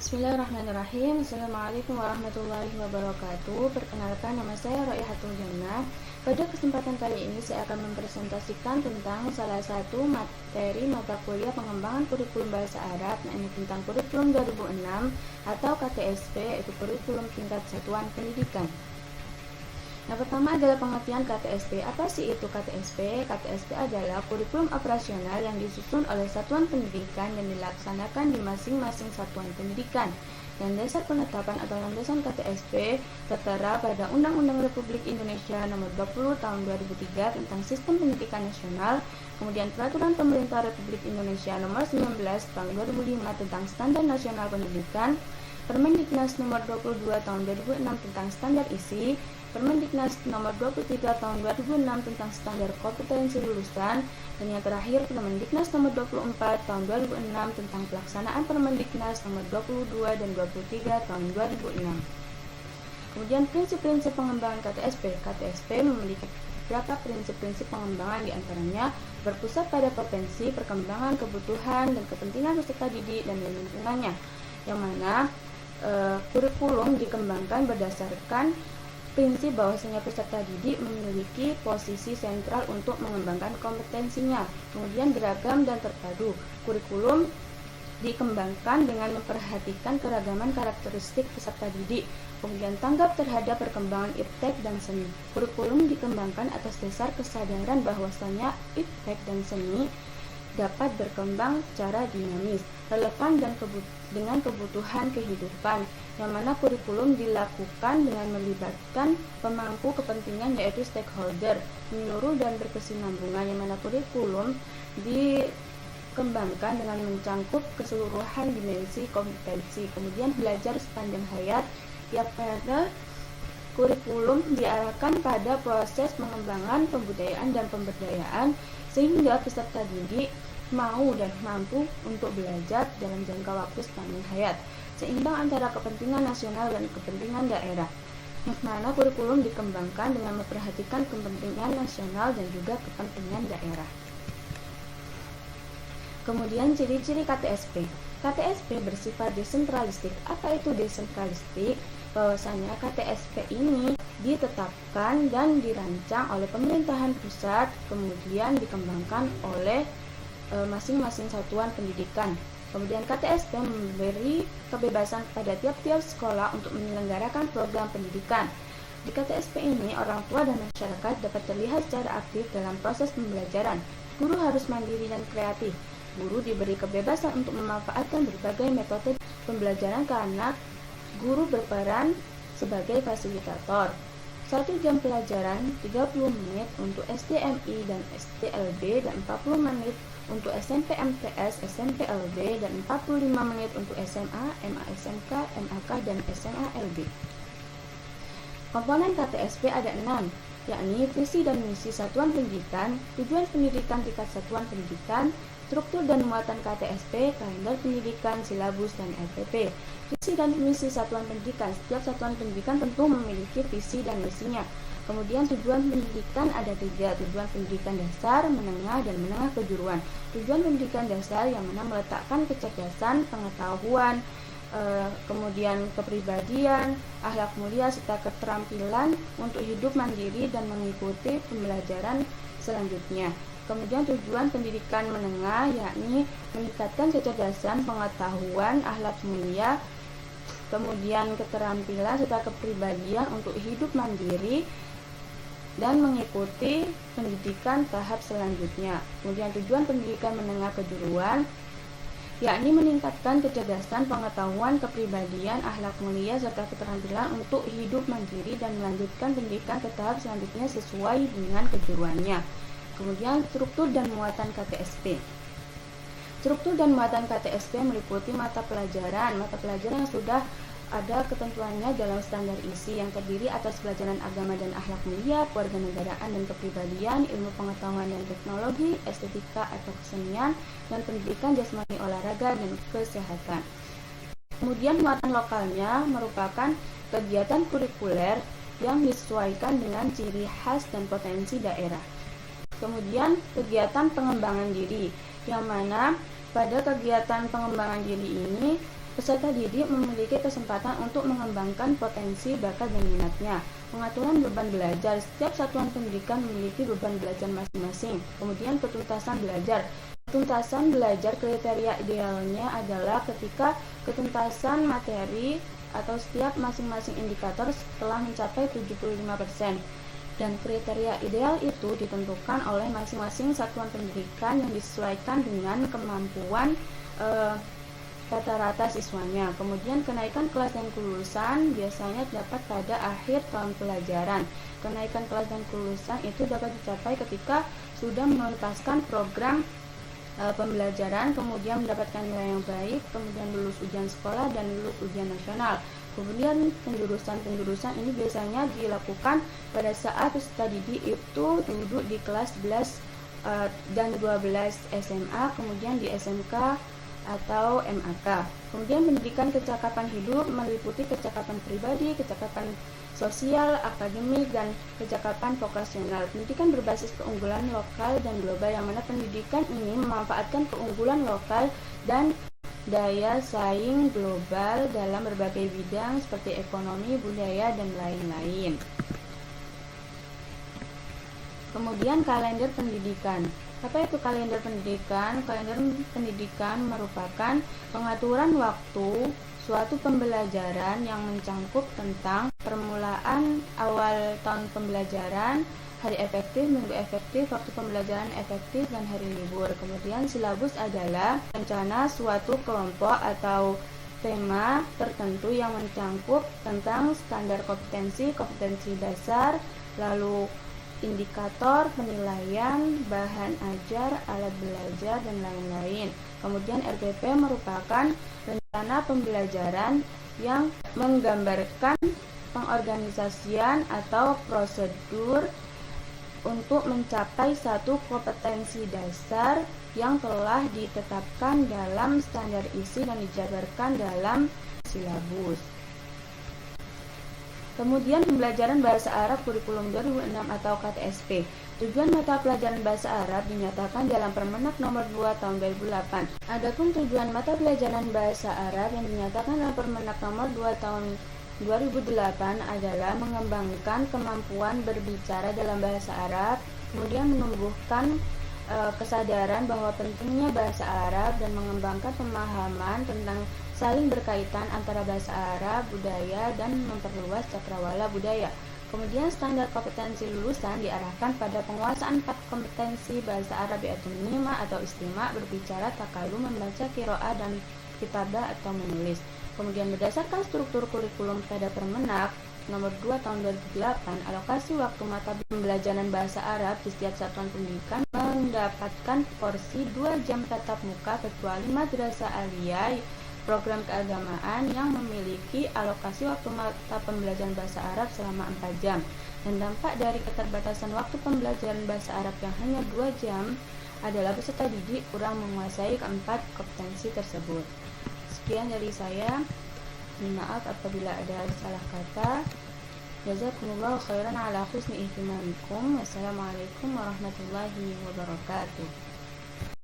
Bismillahirrahmanirrahim. Assalamualaikum warahmatullahi wabarakatuh. Perkenalkan, nama saya Raihatul Jannah. Pada kesempatan kali ini saya akan mempresentasikan tentang salah satu materi mata kuliah pengembangan kurikulum bahasa Arab, yakni tentang kurikulum 2006 atau KTSP, yaitu kurikulum tingkat satuan pendidikan. Yang pertama adalah pengertian KTSP. Apa sih itu KTSP? KTSP adalah kurikulum operasional yang disusun oleh satuan pendidikan dan dilaksanakan di masing-masing satuan pendidikan. Dan dasar penetapan atau landasan KTSP tertera pada Undang-Undang Republik Indonesia Nomor 20 Tahun 2003 tentang Sistem Pendidikan Nasional, kemudian Peraturan Pemerintah Republik Indonesia Nomor 19 Tahun 2005 tentang Standar Nasional Pendidikan, Permendiknas Nomor 22 Tahun 2006 tentang Standar Isi, Permendiknas Nomor 23 Tahun 2006 tentang Standar Kompetensi Lulusan, dan yang terakhir Permendiknas Nomor 24 Tahun 2006 tentang Pelaksanaan Permendiknas Nomor 22 dan 23 Tahun 2006. Kemudian prinsip-prinsip pengembangan KTSP. KTSP memiliki beberapa prinsip-prinsip pengembangan, diantaranya berpusat pada potensi, perkembangan, kebutuhan, dan kepentingan peserta didik dan lingkungannya, yang mana kurikulum dikembangkan berdasarkan prinsip bahwasanya peserta didik memiliki posisi sentral untuk mengembangkan kompetensinya. Kemudian beragam dan terpadu. Kurikulum dikembangkan dengan memperhatikan keragaman karakteristik peserta didik. Kemudian tanggap terhadap perkembangan iptek dan seni. Kurikulum dikembangkan atas dasar kesadaran bahwasanya iptek dan seni dapat berkembang secara dinamis, relevan dan dengan kebutuhan kehidupan, yang mana kurikulum dilakukan dengan melibatkan pemangku kepentingan yaitu stakeholder, menyeluruh dan berkesinambungan, yang mana kurikulum dikembangkan dengan mencangkup keseluruhan dimensi kompetensi. Kemudian belajar sepanjang hayat, yang pada kurikulum diarahkan pada proses pengembangan pembudayaan dan pemberdayaan sehingga peserta didik mau dan mampu untuk belajar dalam jangka waktu sepanjang hayat, seimbang antara kepentingan nasional dan kepentingan daerah, yang mana kurikulum dikembangkan dengan memperhatikan kepentingan nasional dan juga kepentingan daerah. Kemudian ciri-ciri KTSP. KTSP bersifat desentralistik. Apa itu desentralistik? Bahwasanya KTSP ini ditetapkan dan dirancang oleh pemerintahan pusat, kemudian dikembangkan oleh masing-masing satuan pendidikan. Kemudian KTSP memberi kebebasan kepada tiap-tiap sekolah untuk menyelenggarakan program pendidikan. Di KTSP ini, orang tua dan masyarakat dapat terlihat secara aktif dalam proses pembelajaran. Guru harus mandiri dan kreatif. Guru diberi kebebasan untuk memanfaatkan berbagai metode pembelajaran karena guru berperan sebagai fasilitator. 1 jam pelajaran 30 menit untuk SDMI dan SDLB dan 40 menit untuk SMP MTS, SMP LB dan 45 menit untuk SMA, MA SMK, MAK dan SMA LB. Komponen KTSP ada 6, yakni visi dan misi satuan pendidikan, tujuan pendidikan tingkat satuan pendidikan, struktur dan muatan KTSP, kalender pendidikan, silabus, dan LPP. Visi dan misi satuan pendidikan. Setiap satuan pendidikan tentu memiliki visi dan misinya. Kemudian tujuan pendidikan ada 3, tujuan pendidikan dasar, menengah, dan menengah kejuruan. Tujuan pendidikan dasar yang mana meletakkan kecerdasan, pengetahuan, kemudian kepribadian, akhlak mulia, serta keterampilan untuk hidup mandiri dan mengikuti pembelajaran selanjutnya. Kemudian tujuan pendidikan menengah yakni meningkatkan kecerdasan, pengetahuan, akhlak mulia, kemudian keterampilan serta kepribadian untuk hidup mandiri dan mengikuti pendidikan tahap selanjutnya. Kemudian tujuan pendidikan menengah kejuruan yakni meningkatkan kecerdasan, pengetahuan, kepribadian, akhlak mulia serta keterampilan untuk hidup mandiri dan melanjutkan pendidikan ke tahap selanjutnya sesuai dengan kejuruannya. Kemudian struktur dan muatan KTSP. Struktur dan muatan KTSP meliputi mata pelajaran yang sudah ada ketentuannya dalam standar isi yang terdiri atas pelajaran agama dan akhlak mulia, kewarganegaraan dan kepribadian, ilmu pengetahuan dan teknologi, estetika atau kesenian, dan pendidikan jasmani, olahraga, dan kesehatan. Kemudian muatan lokalnya merupakan kegiatan kurikuler yang disesuaikan dengan ciri khas dan potensi daerah. Kemudian kegiatan pengembangan diri, yang mana pada kegiatan pengembangan diri ini Peserta didik memiliki kesempatan untuk mengembangkan potensi, bakat, dan minatnya. Pengaturan beban belajar. Setiap satuan pendidikan memiliki beban belajar masing-masing. Kemudian ketuntasan belajar. Ketuntasan belajar kriteria idealnya adalah ketika ketuntasan materi atau setiap masing-masing indikator telah mencapai 75%. Dan kriteria ideal itu ditentukan oleh masing-masing satuan pendidikan yang disesuaikan dengan kemampuan rata-rata siswanya. Kemudian kenaikan kelas dan kelulusan biasanya dapat pada akhir tahun pelajaran. Kenaikan kelas dan kelulusan itu dapat dicapai ketika sudah menuntaskan program pembelajaran, kemudian mendapatkan nilai yang baik, kemudian lulus ujian sekolah dan lulus ujian nasional. Kemudian penjurusan ini biasanya dilakukan pada saat peserta didik itu duduk di kelas 11 dan 12 SMA, kemudian di SMK atau MAK. Kemudian pendidikan kecakapan hidup meliputi kecakapan pribadi, kecakapan sosial, akademik, dan kecakapan vokasional. Pendidikan berbasis keunggulan lokal dan global, yang mana pendidikan ini memanfaatkan keunggulan lokal dan daya saing global dalam berbagai bidang seperti ekonomi, budaya, dan lain-lain. Kemudian kalender pendidikan. Apa itu kalender pendidikan? Kalender pendidikan merupakan pengaturan waktu suatu pembelajaran yang mencangkup tentang permulaan awal tahun pembelajaran, hari efektif, minggu efektif, waktu pembelajaran efektif, dan hari libur. Kemudian silabus adalah rencana suatu kelompok atau tema tertentu yang mencangkup tentang standar kompetensi, kompetensi dasar, lalu indikator penilaian, bahan ajar, alat belajar, dan lain-lain. Kemudian RPP merupakan rencana pembelajaran yang menggambarkan pengorganisasian atau prosedur untuk mencapai satu kompetensi dasar yang telah ditetapkan dalam standar isi dan dijabarkan dalam silabus. Kemudian pembelajaran bahasa Arab kurikulum 2006 atau KTSP. Tujuan mata pelajaran bahasa Arab dinyatakan dalam Permenak nomor 2 tahun 2008. Adapun tujuan mata pelajaran bahasa Arab yang dinyatakan dalam Permenak nomor 2 tahun 2008 adalah mengembangkan kemampuan berbicara dalam bahasa Arab, kemudian menumbuhkan kesadaran bahwa pentingnya bahasa Arab dan mengembangkan pemahaman tentang saling berkaitan antara bahasa Arab, budaya, dan memperluas cakrawala budaya. Kemudian standar kompetensi lulusan diarahkan pada penguasaan 4 kompetensi bahasa Arab, yaitu minima atau istima, berbicara, takalum, membaca, qiraah, dan kitabah atau menulis. Kemudian berdasarkan struktur kurikulum pada Permenak nomor 2 tahun 2008, alokasi waktu mata pembelajaran bahasa Arab di setiap satuan pendidikan mendapatkan porsi 2 jam tatap muka kecuali madrasah aliyah program keagamaan yang memiliki alokasi waktu mata pembelajaran bahasa Arab selama 4 jam. Dan dampak dari keterbatasan waktu pembelajaran bahasa Arab yang hanya 2 jam adalah peserta didik kurang menguasai keempat kompetensi tersebut. Sekian dari saya. Maaf apabila ada salah kata. Jazakumullahu khairan ala husni ihtimamikum. Wassalamualaikum warahmatullahi wabarakatuh.